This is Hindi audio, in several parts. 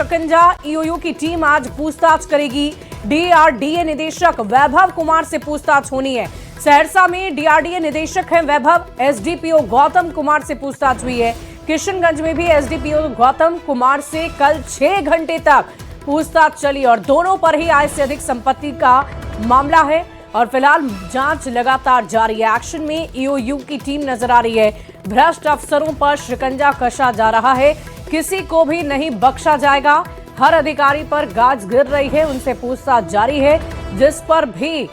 शिकंजा। ईओयू की टीम आज पूछताछ करेगी। डीआरडीए निदेशक वैभव कुमार से पूछताछ होनी है। सहरसा में डीआरडीए निदेशक हैं वैभव। एसडीपीओ गौतम कुमार से पूछताछ हुई है। किशनगंज में भी एसडीपीओ गौतम कुमार से कल 6 घंटे तक पूछताछ चली और दोनों पर ही आय से अधिक संपत्ति का मामला है और फिलहाल जांच लगातार जारी है। एक्शन में ईओयू की टीम नजर आ रही है। भ्रष्ट अफसरों पर शिकंजा कसा जा रहा है। किसी को भी नहीं बख्शा जाएगा। हर अधिकारी पर गाज गिर रही है, उनसे पूछताछ जारी है। जिस पर भी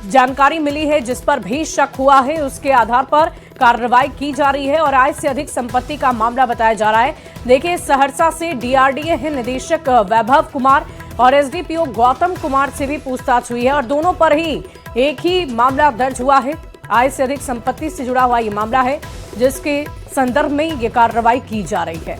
जानकारी मिली है, जिस पर भी शक हुआ है, उसके आधार पर कार्रवाई की जा रही है और आय से अधिक संपत्ति का मामला बताया जा रहा है। देखिए, सहरसा से डीआरडीए है निदेशक वैभव कुमार और एसडीपीओ गौतम कुमार से भी पूछताछ हुई है और दोनों पर ही एक ही मामला दर्ज हुआ है। आय से अधिक संपत्ति से जुड़ा हुआ ये मामला है, जिसके संदर्भ में ये कार्रवाई की जा रही है।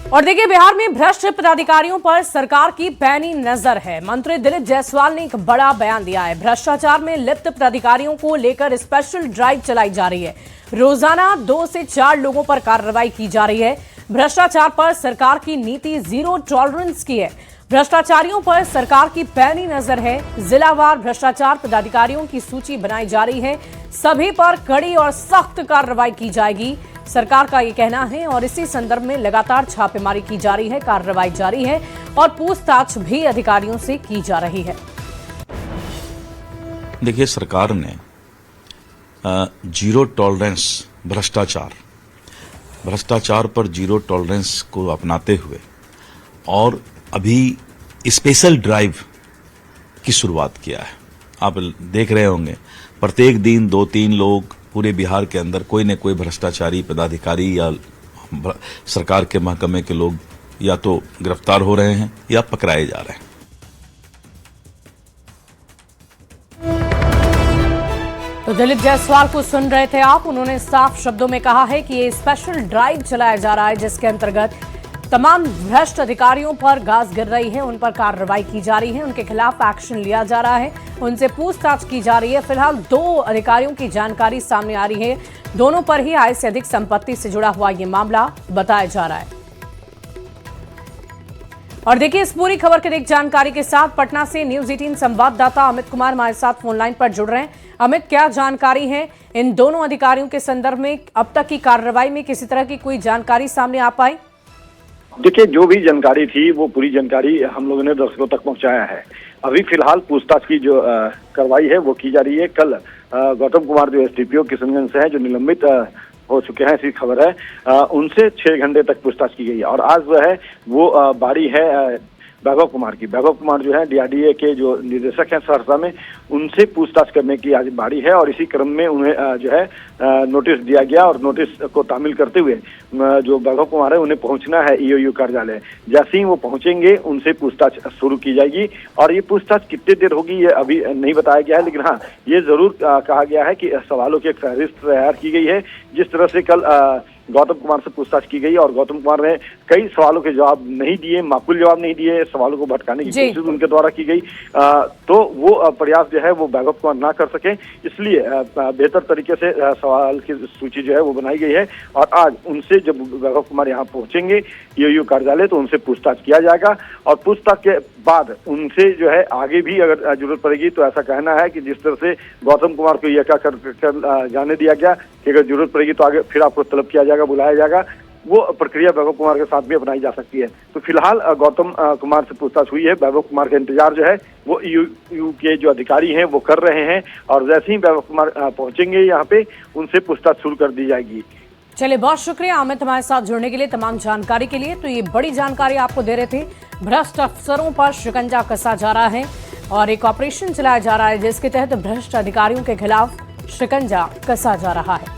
और देखिए, बिहार में भ्रष्ट पदाधिकारियों पर सरकार की पैनी नजर है। मंत्री दिलीप जायसवाल ने एक बड़ा बयान दिया है। भ्रष्टाचार में लिप्त पदाधिकारियों को लेकर स्पेशल ड्राइव चलाई जा रही है। रोजाना 2 से 4 लोगों पर कार्रवाई की जा रही है। भ्रष्टाचार पर सरकार की नीति जीरो टॉलरेंस की है। भ्रष्टाचारियों पर सरकार की पैनी नजर है। जिलावार भ्रष्टाचार पदाधिकारियों की सूची बनाई जा रही है। सभी पर कड़ी और सख्त कार्रवाई की जाएगी, सरकार का ये कहना है और इसी संदर्भ में लगातार छापेमारी की जा रही है, कार्रवाई जारी है और पूछताछ भी अधिकारियों से की जा रही है। देखिए, सरकार ने जीरो टॉलरेंस भ्रष्टाचार पर जीरो टॉलरेंस को अपनाते हुए और अभी स्पेशल ड्राइव की शुरुआत किया है। आप देख रहे होंगे, प्रत्येक दिन 2-3 लोग पूरे बिहार के अंदर कोई न कोई भ्रष्टाचारी पदाधिकारी या सरकार के महकमे के लोग या तो गिरफ्तार हो रहे हैं या पकड़ाए जा रहे हैं। तो दिलीप जायसवाल को सुन रहे थे आप। उन्होंने साफ शब्दों में कहा है कि ये स्पेशल ड्राइव चलाया जा रहा है, जिसके अंतर्गत तमाम भ्रष्ट अधिकारियों पर गाज गिर रही है, उन पर कार्रवाई की जा रही है, उनके खिलाफ एक्शन लिया जा रहा है, उनसे पूछताछ की जा रही है। फिलहाल 2 अधिकारियों की जानकारी सामने आ रही है। दोनों पर ही आय से अधिक संपत्ति से जुड़ा हुआ ये मामला बताया जा रहा है। और देखिए, इस पूरी खबर की एक जानकारी के साथ पटना से न्यूज 18 संवाददाता अमित कुमार हमारे साथ फोन लाइन पर जुड़ रहे हैं। अमित, क्या जानकारी है इन दोनों अधिकारियों के संदर्भ में? अब तक की कार्रवाई में किसी तरह की कोई जानकारी सामने आ पाई? देखिए, जो भी जानकारी थी वो पूरी जानकारी हम लोगों ने दर्शकों तक पहुंचाया है। अभी फिलहाल पूछताछ की जो कार्रवाई है वो की जा रही है। कल गौतम कुमार जो एसडीपीओ किशनगंज से हैं, जो निलंबित हो चुके हैं, ऐसी खबर है, उनसे 6 घंटे तक पूछताछ की गई है और आज जो है वो बारी है वैभव कुमार की। वैभव कुमार जो है डीआरडीए के जो निदेशक हैं सहरसा में, उनसे पूछताछ करने की आज बारी है और इसी क्रम में उन्हें जो है नोटिस दिया गया और नोटिस को तामील करते हुए जो वैभव कुमार है उन्हें पहुंचना है ईओयू कार्यालय। जैसे ही वो पहुंचेंगे उनसे पूछताछ शुरू की जाएगी और ये पूछताछ कितनी देर होगी ये अभी नहीं बताया गया है, लेकिन हाँ, ये जरूर कहा गया है कि सवालों की एक फहरिस्त तैयार की गई है। जिस तरह से कल गौतम कुमार से पूछताछ की गई और गौतम कुमार ने कई सवालों के जवाब नहीं दिए, माकूल जवाब नहीं दिए, सवालों को भटकाने की कोशिश उनके द्वारा की गई, तो वो प्रयास जो है वो वैभव कुमार ना कर सके, इसलिए बेहतर तरीके से सवाल की सूची जो है वो बनाई गई है और आज उनसे जब वैभव कुमार यहाँ पहुंचेंगे ईओयू कार्यालय तो उनसे पूछताछ किया जाएगा और पूछताछ के बाद उनसे जो है आगे भी अगर जरूरत पड़ेगी तो ऐसा कहना है कि जिस तरह से गौतम कुमार को यह कर जाने दिया गया कि अगर जरूरत पड़ेगी तो आगे फिर आपको तलब किया जाएगा, बुलाया जाएगा, वो प्रक्रिया वैभव कुमार के साथ भी अपनाई जा सकती है। तो फिलहाल गौतम कुमार से पूछताछ हुई है। वैभव कुमार का इंतजार जो है वो ईओयू के जो अधिकारी हैं वो कर रहे हैं और जैसे ही वैभव कुमार पहुंचेंगे यहाँ पे उनसे पूछताछ शुरू कर दी जाएगी। चलिए, बहुत शुक्रिया अमित हमारे साथ जुड़ने के लिए, तमाम जानकारी के लिए। तो ये बड़ी जानकारी आपको दे रहे थे। भ्रष्ट अफसरों पर शिकंजा कसा जा रहा है और एक ऑपरेशन चलाया जा रहा है, जिसके तहत भ्रष्ट अधिकारियों के खिलाफ शिकंजा कसा जा रहा है।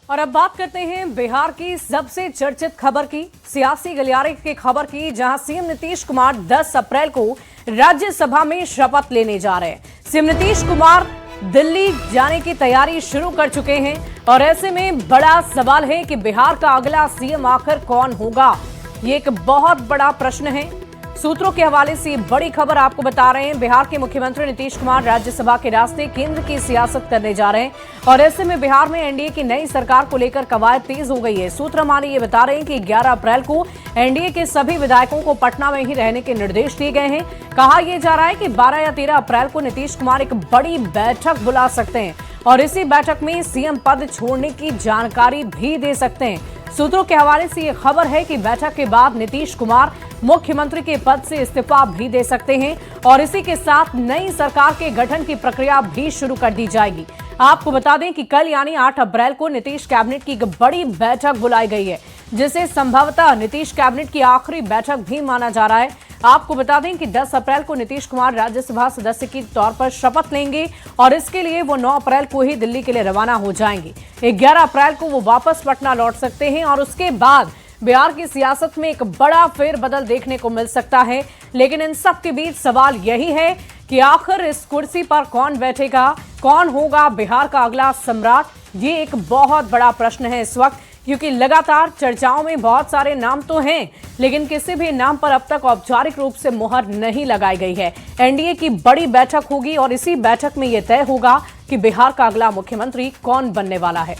और अब बात करते हैं बिहार की सबसे चर्चित खबर की, सियासी गलियारे की खबर की, जहां सीएम नीतीश कुमार 10 अप्रैल को राज्यसभा में शपथ लेने जा रहे हैं। सीएम नीतीश कुमार दिल्ली जाने की तैयारी शुरू कर चुके हैं और ऐसे में बड़ा सवाल है कि बिहार का अगला सीएम आखिर कौन होगा। ये एक बहुत बड़ा प्रश्न है। सूत्रों के हवाले से बड़ी खबर आपको बता रहे हैं। बिहार के मुख्यमंत्री नीतीश कुमार राज्यसभा के रास्ते केंद्र की सियासत करने जा रहे हैं और ऐसे में बिहार में एनडीए की नई सरकार को लेकर कवायद तेज हो गई है। सूत्र हमारे ये बता रहे हैं कि 11 अप्रैल को एनडीए के सभी विधायकों को पटना में ही रहने के निर्देश दिए गए हैं। कहा यह जा रहा है कि 12 या 13 अप्रैल को नीतीश कुमार एक बड़ी बैठक बुला सकते हैं और इसी बैठक में सीएम पद छोड़ने की जानकारी भी दे सकते हैं। सूत्रों के हवाले से ये खबर है कि बैठक के बाद नीतीश कुमार मुख्यमंत्री के पद से इस्तीफा भी दे सकते हैं और इसी के साथ नई सरकार के गठन की प्रक्रिया भी शुरू कर दी जाएगी। आपको बता दें कि कल यानी 8 अप्रैल को नीतीश कैबिनेट की एक बड़ी बैठक बुलाई गई है, जिसे संभवतः नीतीश कैबिनेट की आखिरी बैठक भी माना जा रहा है। आपको बता दें कि 10 अप्रैल को नीतीश कुमार राज्यसभा सदस्य के तौर पर शपथ लेंगे और इसके लिए वो 9 अप्रैल को ही दिल्ली के लिए रवाना हो जाएंगे। 11 अप्रैल को वो वापस पटना लौट सकते हैं और उसके बाद बिहार की सियासत में एक बड़ा फेरबदल देखने को मिल सकता है। लेकिन इन सब के बीच सवाल यही है कि आखिर इस कुर्सी पर कौन बैठेगा, कौन होगा बिहार का अगला सम्राट? ये एक बहुत बड़ा प्रश्न है इस वक्त, क्योंकि लगातार चर्चाओं में बहुत सारे नाम तो हैं, लेकिन किसी भी नाम पर अब तक औपचारिक रूप से मुहर नहीं लगाई गई है। एनडीए की बड़ी बैठक होगी और इसी बैठक में यह तय होगा कि बिहार का अगला मुख्यमंत्री कौन बनने वाला है।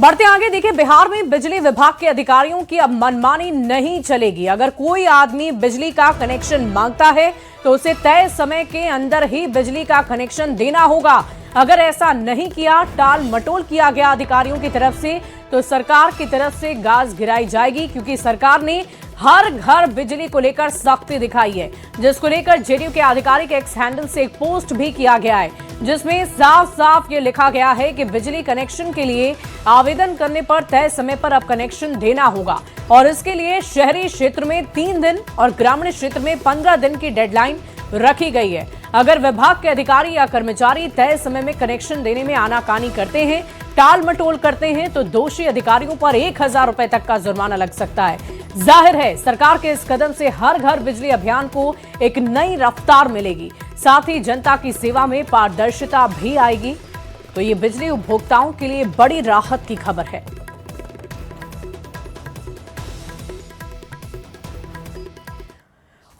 बढ़ते आगे, देखिए बिहार में बिजली विभाग के अधिकारियों की अब मनमानी नहीं चलेगी। अगर कोई आदमी बिजली का कनेक्शन मांगता है तो उसे तय समय के अंदर ही बिजली का कनेक्शन देना होगा। अगर ऐसा नहीं किया, टाल मटोल किया गया अधिकारियों की तरफ से, तो सरकार की तरफ से गाज गिराई जाएगी, क्योंकि सरकार ने हर घर बिजली को लेकर सख्ती दिखाई है, जिसको लेकर जेडीयू के आधिकारिक एक्स हैंडल से एक पोस्ट भी किया गया है, जिसमें साफ साफ ये लिखा गया है कि बिजली कनेक्शन के लिए आवेदन करने पर तय समय पर अब कनेक्शन देना होगा और इसके लिए शहरी क्षेत्र में 3 दिन और ग्रामीण क्षेत्र में 15 दिन की डेडलाइन रखी गई है। अगर विभाग के अधिकारी या कर्मचारी तय समय में कनेक्शन देने में आनाकानी करते हैं, टाल मटोल करते हैं, तो दोषी अधिकारियों पर 1000 रुपए तक का जुर्माना लग सकता है। जाहिर है सरकार के इस कदम से हर घर बिजली अभियान को एक नई रफ्तार मिलेगी, साथ ही जनता की सेवा में पारदर्शिता भी आएगी। तो ये बिजली उपभोक्ताओं के लिए बड़ी राहत की खबर है।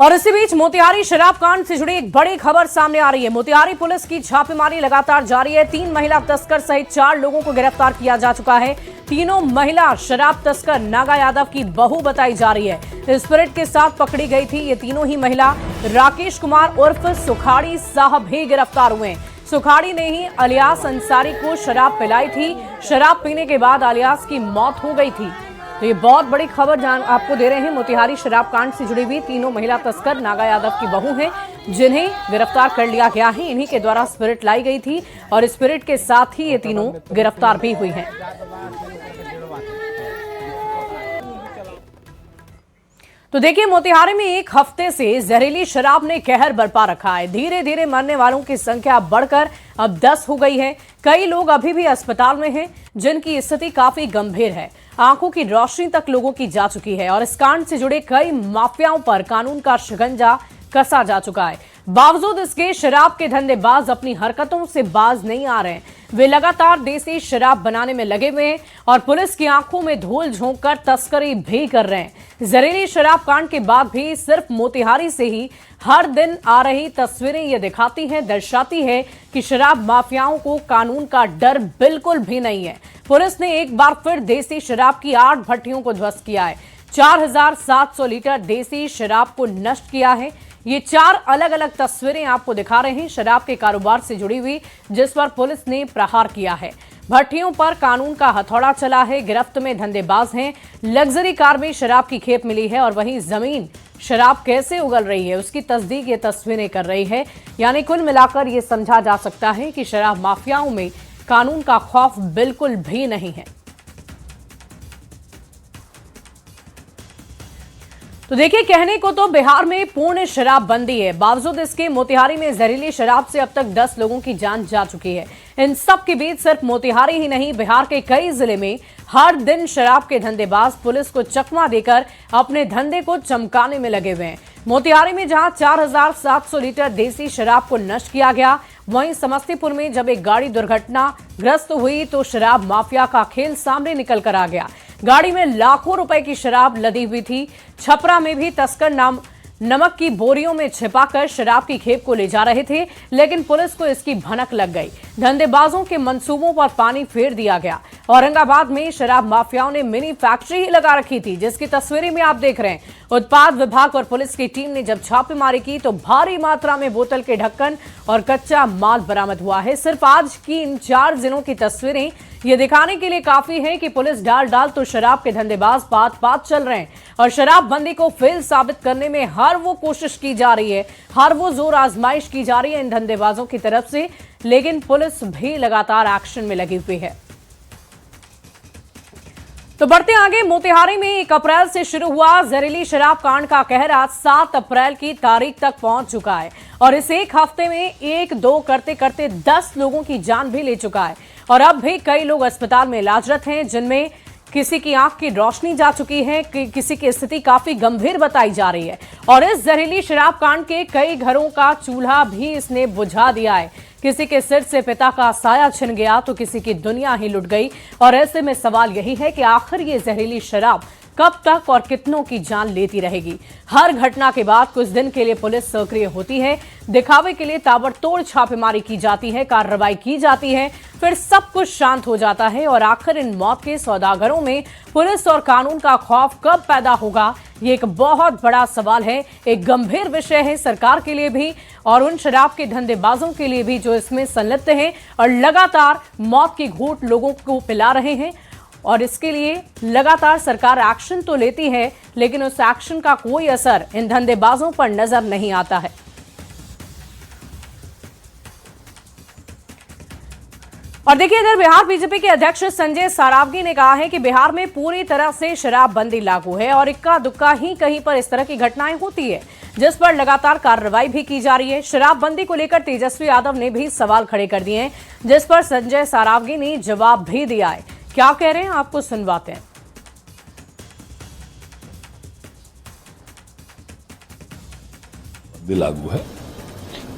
और इसी बीच मोतिहारी शराब कांड से जुड़ी एक बड़ी खबर सामने आ रही है। मोतिहारी पुलिस की छापेमारी लगातार जारी है। 3 महिला तस्कर सहित 4 लोगों को गिरफ्तार किया जा चुका है। तीनों महिला शराब तस्कर नागा यादव की बहू बताई जा रही है। स्पिरिट के साथ पकड़ी गई थी ये तीनों ही महिला। राकेश कुमार उर्फ सुखाड़ी साहब भी गिरफ्तार हुए। सुखाड़ी ने ही अलियास अंसारी को शराब पिलाई थी। शराब पीने के बाद अलियास की मौत हो गई थी। तो ये बहुत बड़ी खबर आपको दे रहे हैं। मोतिहारी शराब कांड से जुड़ी हुई तीनों महिला तस्कर नागा यादव की बहू हैं, जिन्हें गिरफ्तार कर लिया गया है। इन्हीं के द्वारा स्पिरिट लाई गई थी और स्पिरिट के साथ ही ये तीनों गिरफ्तार भी हुई हैं। तो देखिए, मोतिहारी में एक हफ्ते से जहरीली शराब ने कहर बरपा रखा है। धीरे धीरे मरने वालों की संख्या बढ़कर अब 10 हो गई है। कई लोग अभी भी अस्पताल में हैं, जिनकी स्थिति काफी गंभीर है। आंखों की रोशनी तक लोगों की जा चुकी है और इस कांड से जुड़े कई माफियाओं पर कानून का शिकंजा कसा जा चुका है। बावजूद इसके शराब के धंधेबाज अपनी हरकतों से बाज नहीं आ रहे हैं। वे लगातार देसी शराब बनाने में लगे हुए हैं और पुलिस की आंखों में धूल झोंक कर तस्करी भी कर रहे हैं। जहरीली शराब कांड के बाद भी सिर्फ मोतिहारी से ही हर दिन आ रही तस्वीरें ये दिखाती हैं, दर्शाती है कि शराब माफियाओं को कानून का डर बिल्कुल भी नहीं है। पुलिस ने एक बार फिर देसी शराब की 8 भट्टियों को ध्वस्त किया है। 4700 लीटर देसी शराब को नष्ट किया है। ये 4 अलग अलग तस्वीरें आपको दिखा रहे हैं शराब के कारोबार से जुड़ी हुई, जिस पर पुलिस ने प्रहार किया है। भट्टियों पर कानून का हथौड़ा चला है। गिरफ्त में धंधेबाज हैं। लग्जरी कार में शराब की खेप मिली है और वहीं जमीन शराब कैसे उगल रही है उसकी तस्दीक ये तस्वीरें कर रही है। यानी कुल मिलाकर ये समझा जा सकता है कि शराब माफियाओं में कानून का खौफ बिल्कुल भी नहीं है। तो देखिए, कहने को तो बिहार में पूर्ण शराबबंदी है, बावजूद इसके मोतिहारी में जहरीली शराब से अब तक 10 लोगों की जान जा चुकी है। इन सब के बीच सिर्फ मोतिहारी ही नहीं, बिहार के कई जिले में हर दिन शराब के धंधेबाज पुलिस को चकमा देकर अपने धंधे को चमकाने में लगे हुए हैं। मोतिहारी में जहां 4700 लीटर देसी शराब को नष्ट किया गया, वहीं समस्तीपुर में जब एक गाड़ी दुर्घटनाग्रस्त हुई तो शराब माफिया का खेल सामने निकल कर आ गया। गाड़ी में लाखों रुपए की शराब लदी हुई थी। छपरा में भी तस्कर नमक की बोरियों में छिपाकर शराब की खेप को ले जा रहे थे, लेकिन पुलिस को इसकी भनक लग गई। धंधेबाजों के मंसूबों पर पानी फेर दिया गया। औरंगाबाद में शराब माफियाओं ने मिनी फैक्ट्री ही लगा रखी थी, जिसकी तस्वीरें में आप देख रहे हैं। उत्पाद विभाग और पुलिस की टीम ने जब छापेमारी की तो भारी मात्रा में बोतल के ढक्कन और कच्चा माल बरामद हुआ है। सिर्फ आज की इन 4 दिनों की तस्वीरें ये दिखाने के लिए काफी है कि पुलिस डाल तो शराब के धंधेबाज बात चल रहे हैं और शराबबंदी को फेल साबित करने में हर वो कोशिश की जा रही है, हर वो जोर आजमाइश की जा रही है इन धंधेबाजों की तरफ से, लेकिन पुलिस भी लगातार एक्शन में लगी हुई है। तो बढ़ते आगे, मोतिहारी में 1 अप्रैल से शुरू हुआ जहरीली शराब कांड का कहर आज 7 अप्रैल की तारीख तक पहुंच चुका है और इस एक हफ्ते में 1-2 करते करते 10 लोगों की जान भी ले चुका है और अब भी कई लोग अस्पताल में इलाजरत हैं, जिनमें किसी की आंख की रोशनी जा चुकी है, किसी की स्थिति काफी गंभीर बताई जा रही है और इस जहरीली शराब कांड के कई घरों का चूल्हा भी इसने बुझा दिया है। किसी के सिर से पिता का साया छिन गया तो किसी की दुनिया ही लुट गई और ऐसे में सवाल यही है कि आखिर ये जहरीली शराब कब तक और कितनों की जान लेती रहेगी। हर घटना के बाद कुछ दिन के लिए पुलिस सक्रिय होती है, दिखावे के लिए ताबड़तोड़ छापेमारी की जाती है, कार्रवाई की जाती है, फिर सब कुछ शांत हो जाता है और आखिर इन मौत के सौदागरों में पुलिस और कानून का खौफ कब पैदा होगा, ये एक बहुत बड़ा सवाल है, एक गंभीर विषय है सरकार के लिए भी और उन शराब के धंधेबाजों के लिए भी जो इसमें संलिप्त हैं और लगातार मौत की घूंट लोगों को पिला रहे हैं। और इसके लिए लगातार सरकार एक्शन तो लेती है, लेकिन उस एक्शन का कोई असर इन धंधेबाजों पर नजर नहीं आता है। और देखिए, इधर बिहार बीजेपी के अध्यक्ष संजय सारावगी ने कहा है कि बिहार में पूरी तरह से शराबबंदी लागू है और इक्का दुक्का ही कहीं पर इस तरह की घटनाएं होती है, जिस पर लगातार कार्रवाई भी की जा रही है। शराबबंदी को लेकर तेजस्वी यादव ने भी सवाल खड़े कर दिए हैं, जिस पर संजय सारावगी ने जवाब भी दिया है। क्या कह रहे हैं आपको सुनवाते हैं। लागू है,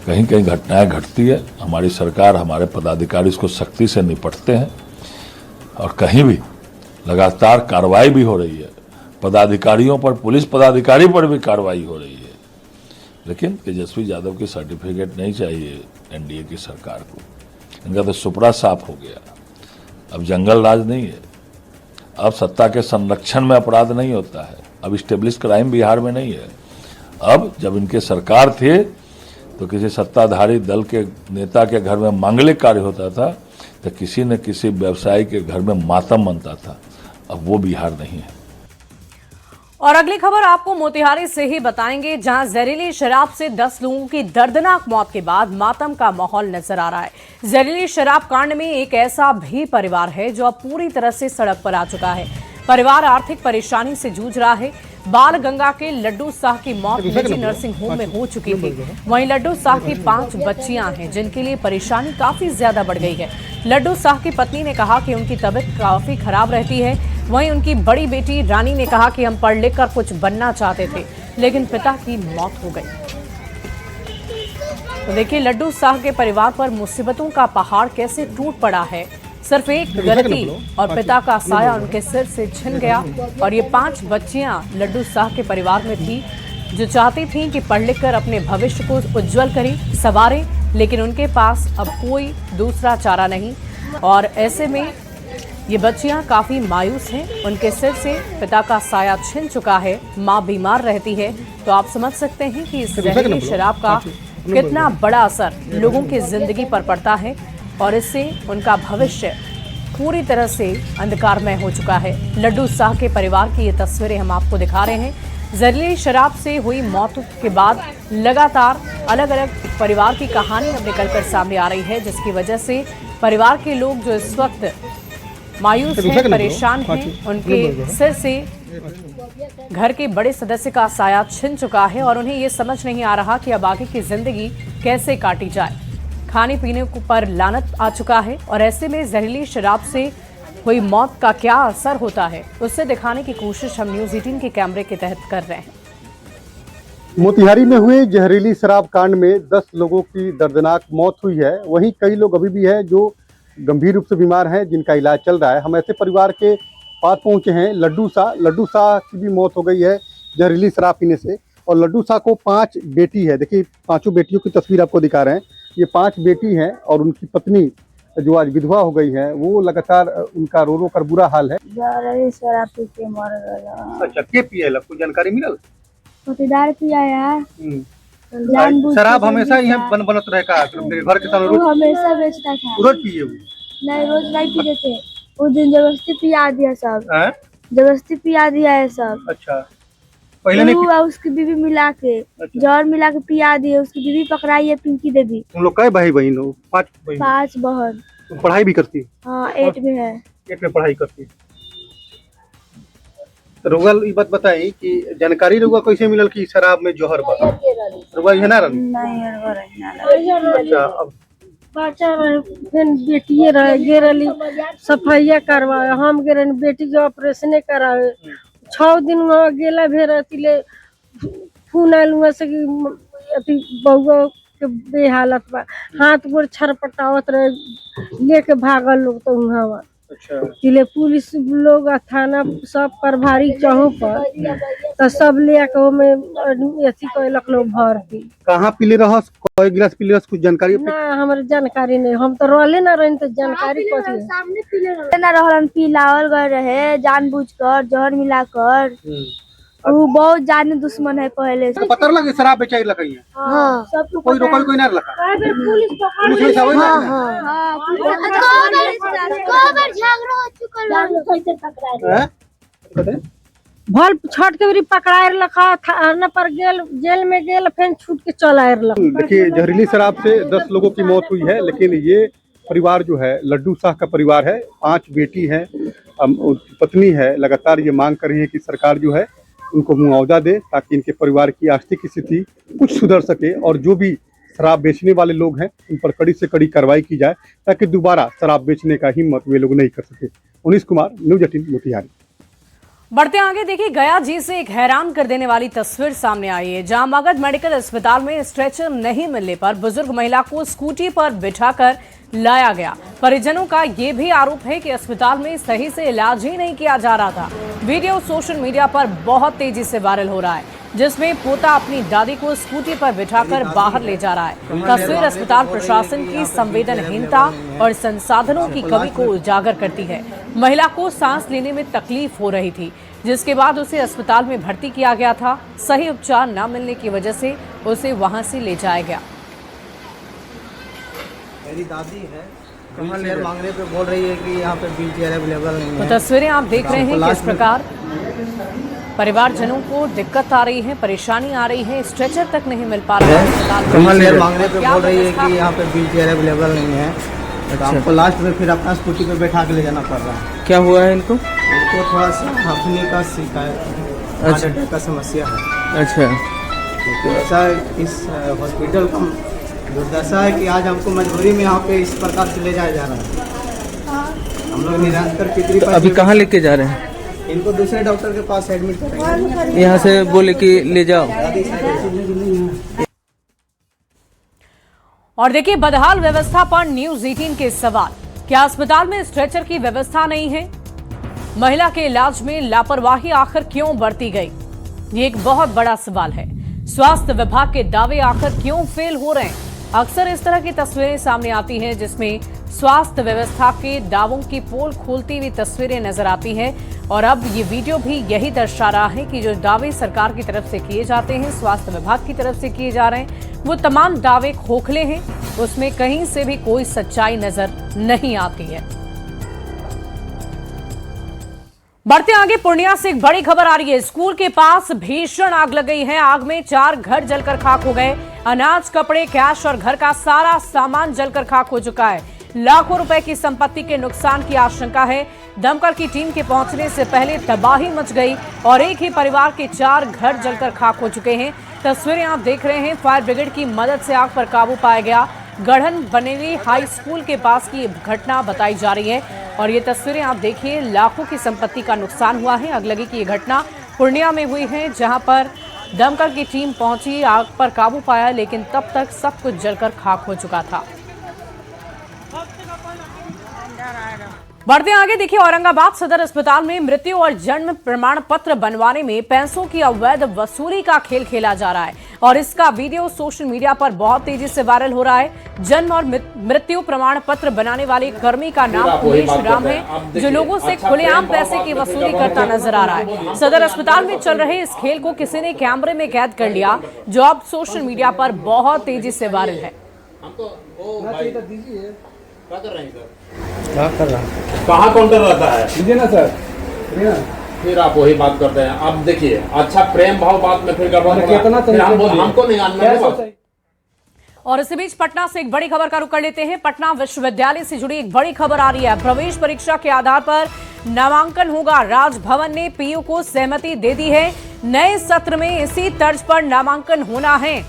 कहीं कहीं घटनाएं घटती है, हमारी सरकार, हमारे पदाधिकारी इसको सख्ती से निपटते हैं और कहीं भी लगातार कार्रवाई भी हो रही है। पदाधिकारियों पर, पुलिस पदाधिकारी पर भी कार्रवाई हो रही है। लेकिन तेजस्वी यादव की सर्टिफिकेट नहीं चाहिए एनडीए की सरकार को, इनका तो सुपड़ा साफ हो गया। अब जंगल राज नहीं है, अब सत्ता के संरक्षण में अपराध नहीं होता है, अब स्टेब्लिश क्राइम बिहार में नहीं है। अब जब इनके सरकार थे तो किसी सत्ताधारी दल के नेता के घर में मांगलिक कार्य होता था तो किसी न किसी व्यवसायी के घर में मातम मनता था। अब वो बिहार नहीं है। और अगली खबर आपको मोतिहारी से ही बताएंगे, जहां जहरीली शराब से 10 लोगों की दर्दनाक मौत के बाद मातम का माहौल नजर आ रहा है। जहरीली शराब कांड में एक ऐसा भी परिवार है जो अब पूरी तरह से सड़क पर आ चुका है। परिवार आर्थिक परेशानी से जूझ रहा है। बाल गंगा के लड्डू साह की मौत निजी नर्सिंग होम में हो चुकी थी। वहीं लड्डू साह की 5 बच्चियां हैं, जिनके लिए परेशानी काफी ज्यादा बढ़ गई है। लड्डू साह की पत्नी ने कहा कि उनकी तबीयत काफी खराब रहती है। वहीं उनकी बड़ी बेटी रानी ने कहा कि हम पढ़ लिख कर कुछ बनना चाहते थे, लेकिन पिता की मौत हो गई। तो देखिए, लड्डू साह के परिवार पर मुसीबतों का पहाड़ कैसे टूट पड़ा है। सिर्फ एक गलती और पिता का साया उनके सिर से छिन गया। और ये 5 बच्चियां लड्डू साह के परिवार में थी, जो चाहती थीं कि पढ़ लिख कर अपने भविष्य को उज्जवल करें, संवारें, लेकिन उनके पास अब कोई दूसरा चारा नहीं। और ऐसे में ये बच्चियां काफी मायूस हैं, उनके सिर से पिता का साया छिन चुका है, माँ बीमार रहती है। तो आप समझ सकते हैं कि इस जहरीली शराब का कितना बड़ा असर लोगों की जिंदगी पर पड़ता है और इससे उनका भविष्य पूरी तरह से अंधकारमय हो चुका है। लड्डू साह के परिवार की ये तस्वीरें हम आपको दिखा रहे हैं। जहरीली शराब से हुई मौत के बाद लगातार अलग अलग परिवार की कहानी अब निकलकर सामने आ रही है, जिसकी वजह से परिवार के लोग जो इस वक्त मायूस हैं, परेशान हैं, उनके सिर से घर के बड़े सदस्य का साया छिन चुका है और उन्हें ये समझ नहीं आ रहा कि अब आगे की जिंदगी कैसे काटी जाए। खाने पीने पर लानत आ चुका है और ऐसे में जहरीली शराब से हुई मौत का क्या असर होता है, उससे दिखाने की कोशिश हम न्यूज़ 18 के कैमरे के तहत कर रहे हैं। मोतिहारी में हुए जहरीली शराब कांड में 10 लोगों की दर्दनाक मौत हुई है। वहीं कई लोग अभी भी हैं जो गंभीर रूप से बीमार हैं, जिनका इलाज चल रहा है। हम ऐसे परिवार के पास पहुंचे हैं लड्डू शाह की भी मौत हो गई है जहरीली शराब पीने से। और लड्डू शाह को 5 बेटी है। देखिए 5 बेटियों की तस्वीर आपको दिखा रहे हैं। ये 5 बेटी हैं और उनकी पत्नी जो आज विधवा हो गई है वो लगातार उनका रो रो कर बुरा हाल है। जहरीली शराब पी के मर गया। अच्छा, के पिए आपको जानकारी मिलल? चौकीदार पिया है। जानबूझ के शराब हमेशा यहाँ बनत रहे का मेरे घर के सामने वो रोज हमेशा बेचता था। रोज पिए वो? नहीं, रोज नहीं पीते थे। उस दिन जबरदस्ती पिया दिया सब। हैं? जबरदस्ती पिया दिया है सब। अच्छा, पहले नहीं और उसकी बीवी मिला के जहर मिला के पिया दिए। उसकी बीवी पकड़ाई है, पिंकी देवी। तुम लोग कई भाई बहन हो? 5 बहन। तुम पढ़ाई भी करती? हाँ, 8 में है। 8 में पढ़ाई करती। रुगल ये बात बताई कि जानकारी रुआ कैसे मिलल कि शराब में जहर बा? रुआ ये ना रही? नहीं, अच्छा, अब बच्चा रहे फिर बेटिए रहे गेरली सफाइया करवाए। हम गेरन बेटी के ऑपरेशन करावे 6 दिन वहाँ गेला भेर तिले फोन आयल वहाँ से कि अति बहुआ के बेहालत बा। हाथ गोड़ छरपटावत रहे, लेके भागल लोग तो वहाँ। अच्छा, तिले पुलिस लोग थाना सब प्रभारी चौह पर तो सब लेके में ऐसी कैलक लोग भर्ती। कहाँ पीले रहस? कोई गिलास पीले रहस? कुछ जानकारी? ना हमारे जानकारी नहीं, हम तो रोले ना रही तो जानकारी कथी है। सामने पिलावल गए रहे जानबूझकर जहर मिलाकर। वो बहुत जाने दुश्मन है पहले से। तो पता लगे शराब बेचाई लगी है? हाँ, सबको कोई रोकल कोई ना लगा? पुलिस पकड़ पुलिस आवे ना? हैं? भल छठ के भी पकड़ाए रखा थाना पर गेल, जेल में गेल, फिर छूट के चल आए रखा। देखिए जहरीली शराब से 10 लोगों की मौत हुई है, लेकिन ये परिवार जो है लड्डू शाह का परिवार है। 5 बेटी है, उनकी पत्नी है। लगातार ये मांग कर रही है कि सरकार जो है उनको मुआवजा दे ताकि इनके परिवार की आर्थिक स्थिति कुछ सुधर सके और जो भी शराब बेचने वाले लोग हैं उन पर कड़ी से कड़ी कार्रवाई की जाए ताकि दोबारा शराब बेचने का हिम्मत वे लोग नहीं कर सके। उनीश कुमार, न्यूज 18 मोतिहारी। बढ़ते आगे देखिए गया जी से एक हैरान कर देने वाली तस्वीर सामने आई है, जहां मगध मेडिकल अस्पताल में स्ट्रेचर नहीं मिलने पर बुजुर्ग महिला को स्कूटी पर बिठाकर लाया गया। परिजनों का यह भी आरोप है कि अस्पताल में सही से इलाज ही नहीं किया जा रहा था। वीडियो सोशल मीडिया पर बहुत तेजी से वायरल हो रहा है, जिसमें पोता अपनी दादी को स्कूटी पर बिठाकर बाहर ले जा रहा है। तस्वीर अस्पताल प्रशासन की संवेदनहीनता और संसाधनों की कमी को उजागर करती है। महिला को सांस लेने में तकलीफ हो रही थी, जिसके बाद उसे अस्पताल में भर्ती किया गया था। सही उपचार न मिलने की वजह से उसे वहां से ले जाया गया। मेरी दादी है, व्हीलचेयर मांगने पे बोल रही है कि यहाँ पे व्हीलचेयर अवेलेबल नहीं है। तो तस्वीरें आप देख रहे हैं किस प्रकार परिवारजनों को दिक्कत आ रही है, परेशानी आ रही है, स्ट्रेचर तक नहीं मिल पा रहा है। व्हीलचेयर मांगने पे बोल रही है कि यहाँ पे व्हीलचेयर अवेलेबल नहीं है। तो हमको लास्ट में फिर अपना स्कूटी पे बैठा के ले जाना पड़ रहा है। क्या हुआ है इनको? इनको थोड़ा सा हफ्ने का शिकायत, हार्ट अटैक का समस्या है। अच्छा, तो ऐसा इस हॉस्पिटल का दुर्दशा है कि आज हमको मजबूरी में यहाँ पे इस प्रकार से ले जाया जा रहा है। हम लोग निरंतर पितरी पर अभी कहाँ लेके जा रहे हैं? इनको दूसरे डॉक्टर के पास एडमिट करेंगे। यहाँ से बोले कि ले जाओ। और देखिए बदहाल व्यवस्था पर न्यूज 18 के सवाल। क्या अस्पताल में स्ट्रेचर की व्यवस्था नहीं है? महिला के इलाज में लापरवाही आखिर क्यों बरती गई? ये एक बहुत बड़ा सवाल है। स्वास्थ्य विभाग के दावे आखिर क्यों फेल हो रहे हैं? अक्सर इस तरह की तस्वीरें सामने आती हैं जिसमें स्वास्थ्य व्यवस्था के दावों की पोल खोलती हुई तस्वीरें नजर आती हैं। और अब ये वीडियो भी यही दर्शा रहा है कि जो दावे सरकार की तरफ से किए जाते हैं, स्वास्थ्य विभाग की तरफ से किए जा रहे हैं, वो तमाम दावे खोखले हैं। उसमें कहीं से भी कोई सच्चाई नजर नहीं आती है। बढ़ते आगे पूर्णिया से एक बड़ी खबर आ रही है। स्कूल के पास भीषण आग लग गई है। आग में 4 घर जलकर खाक हो गए। अनाज, कपड़े, कैश और घर का सारा सामान जलकर खाक हो चुका है। लाखों रुपए की संपत्ति के नुकसान की आशंका है। दमकल की टीम के पहुंचने से पहले तबाही मच गई और एक ही परिवार के 4 घर जलकर खाक हो चुके हैं। तस्वीरें आप देख रहे हैं। फायर ब्रिगेड की मदद से आग पर काबू पाया गया। गढ़न बनेली हाई स्कूल के पास की घटना बताई जा रही है और ये तस्वीरें आप देखिए। लाखों की संपत्ति का नुकसान हुआ है। अगलगी की ये घटना पूर्णिया में हुई है, जहां पर दमकल की टीम पहुंची, आग पर काबू पाया, लेकिन तब तक सब कुछ जलकर खाक हो चुका था। बढ़ते आगे देखिए, औरंगाबाद सदर अस्पताल में मृत्यु और जन्म प्रमाण पत्र बनवाने में पैसों की अवैध वसूली का खेल खेला जा रहा है और इसका वीडियो सोशल मीडिया पर बहुत तेजी से वायरल हो रहा है। जन्म और मृत्यु प्रमाण पत्र बनाने वाले कर्मी का नाम उमेश राम है, जो लोगों से खुलेआम पैसे की वसूली करता नजर आ रहा है। सदर अस्पताल में चल रहे इस खेल को किसी ने कैमरे में कैद कर लिया, जो अब सोशल मीडिया पर बहुत तेजी से वायरल है। क्या कर रहा है? कहाँ काउंटर रहता है? दीजिए ना सर। फिर आप वही बात करते हैं। आप देखिए, अच्छा प्रेम भाव बात में फिर हमको नहीं आना। और इसी बीच पटना से एक बड़ी खबर का रुख कर लेते हैं। पटना विश्वविद्यालय से जुड़ी एक बड़ी खबर आ रही है। प्रवेश परीक्षा के आधार पर नामांकन होगा। राजभवन ने पीयू को सहमति दे दी है। नए सत्र में इसी तर्ज पर नामांकन होना है।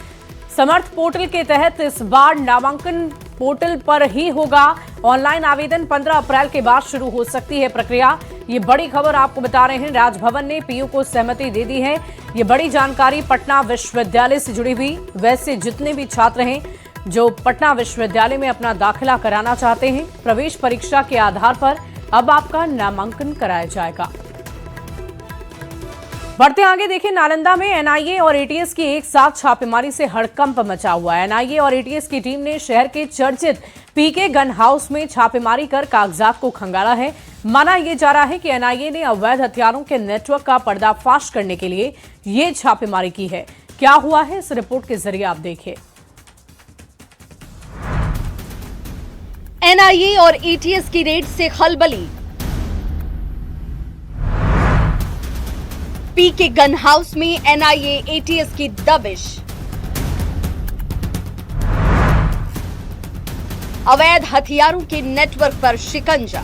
समर्थ पोर्टल के तहत इस बार नामांकन पोर्टल पर ही होगा। ऑनलाइन आवेदन 15 अप्रैल के बाद शुरू हो सकती है प्रक्रिया। ये बड़ी खबर आपको बता रहे हैं। राजभवन ने पीयू को सहमति दे दी है। ये बड़ी जानकारी पटना विश्वविद्यालय से जुड़ी हुई। वैसे जितने भी छात्र हैं जो पटना विश्वविद्यालय में अपना दाखिला कराना चाहते हैं, प्रवेश परीक्षा के आधार पर अब आपका नामांकन कराया जाएगा। बढ़ते आगे देखिए, नालंदा में एनआईए और एटीएस की एक साथ छापेमारी से हड़कंप मचा हुआ है। एनआईए और एटीएस की टीम ने शहर के चर्चित पीके गन हाउस में छापेमारी कर कागजात को खंगाला है। माना यह जा रहा है कि एनआईए ने अवैध हथियारों के नेटवर्क का पर्दाफाश करने के लिए ये छापेमारी की है। क्या हुआ है, इस रिपोर्ट के जरिए आप देखिए। एनआईए और एटीएस की रेड से खलबली। पीके गन हाउस में एनआईए एटीएस की दबिश। अवैध हथियारों के नेटवर्क पर शिकंजा।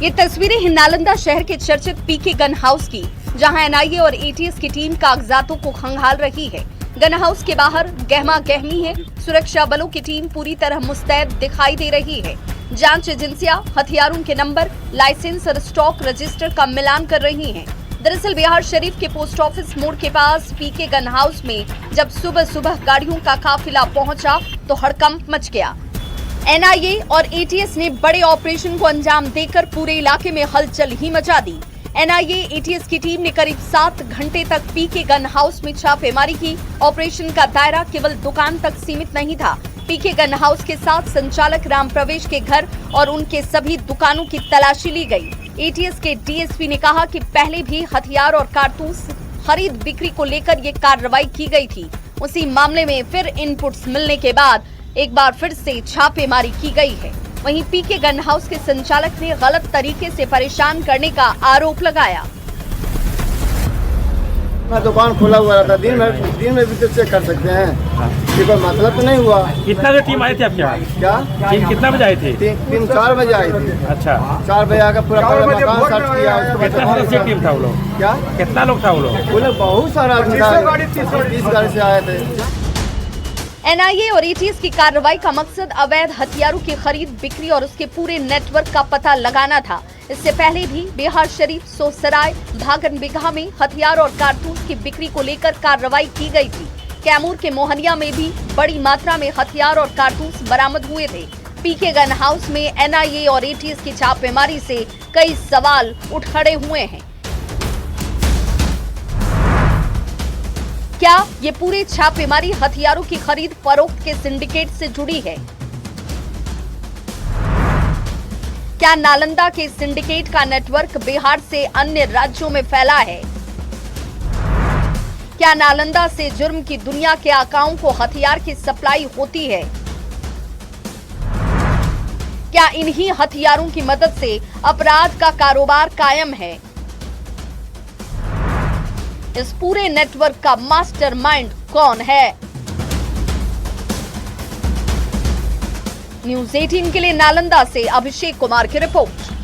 ये तस्वीरें हैं नालंदा शहर के चर्चित पीके गन हाउस की, जहां एनआईए और एटीएस की टीम कागजातों को खंगाल रही है। गन हाउस के बाहर गहमा गहमी है। सुरक्षा बलों की टीम पूरी तरह मुस्तैद दिखाई दे रही है। जांच एजेंसियां हथियारों के नंबर, लाइसेंस और स्टॉक रजिस्टर का मिलान कर रही हैं। दरअसल बिहार शरीफ के पोस्ट ऑफिस मोड़ के पास पीके गन हाउस में जब सुबह सुबह गाड़ियों का काफिला पहुंचा तो हड़कंप मच गया। एनआईए और एटीएस ने बड़े ऑपरेशन को अंजाम देकर पूरे इलाके में हलचल ही मचा दी। एनआईए एटीएस की टीम ने करीब 7 घंटे तक पीके गन हाउस में छापेमारी की। ऑपरेशन का दायरा केवल दुकान तक सीमित नहीं था। पीके गन हाउस के साथ संचालक राम प्रवेश के घर और उनके सभी दुकानों की तलाशी ली गई। एटीएस के डीएसपी ने कहा कि पहले भी हथियार और कारतूस खरीद बिक्री को लेकर ये कार्रवाई की गई थी। उसी मामले में फिर इनपुट्स मिलने के बाद एक बार फिर से छापेमारी की गई है। वहीं पीके गन हाउस के संचालक ने गलत तरीके से परेशान करने का आरोप लगाया। मैं दुकान खोला हुआ रहता, दिन में भी तो चेक कर सकते हैं। ये कोई मतलब तो नहीं हुआ। कितना बजे टीम आई थी आपके यहाँ? क्या टीम कितना बजे आई थी? 4 बजे आई थी। अच्छा, 4 बजे आकर पूरा मकान सर्च किया। कितना सदस्य टीम था वो लोग? क्या कितना लोग था वो लोग? बहुत सारा आदमी था, 30 गाड़ी से आए थे। एनआईए और एटीएस की कार्रवाई का मकसद अवैध हथियारों की खरीद बिक्री और उसके पूरे नेटवर्क का पता लगाना था। इससे पहले भी बिहार शरीफ, सोसराय, भागन बिगहा में हथियार और कारतूस की बिक्री को लेकर कार्रवाई की गई थी। कैमूर के मोहनिया में भी बड़ी मात्रा में हथियार और कारतूस बरामद हुए थे। पीके गन हाउस में एनआईए और एटीएस की छापेमारी से कई सवाल उठ खड़े हुए हैं। क्या ये पूरे छापेमारी हथियारों की खरीद फरोख्त के सिंडिकेट से जुड़ी है? क्या नालंदा के सिंडिकेट का नेटवर्क बिहार से अन्य राज्यों में फैला है? क्या नालंदा से जुर्म की दुनिया के आकाओं को हथियार की सप्लाई होती है? क्या इन्हीं हथियारों की मदद से अपराध का कारोबार कायम है? इस पूरे नेटवर्क का मास्टरमाइंड कौन है? न्यूज़ 18 के लिए नालंदा से अभिषेक कुमार की रिपोर्ट।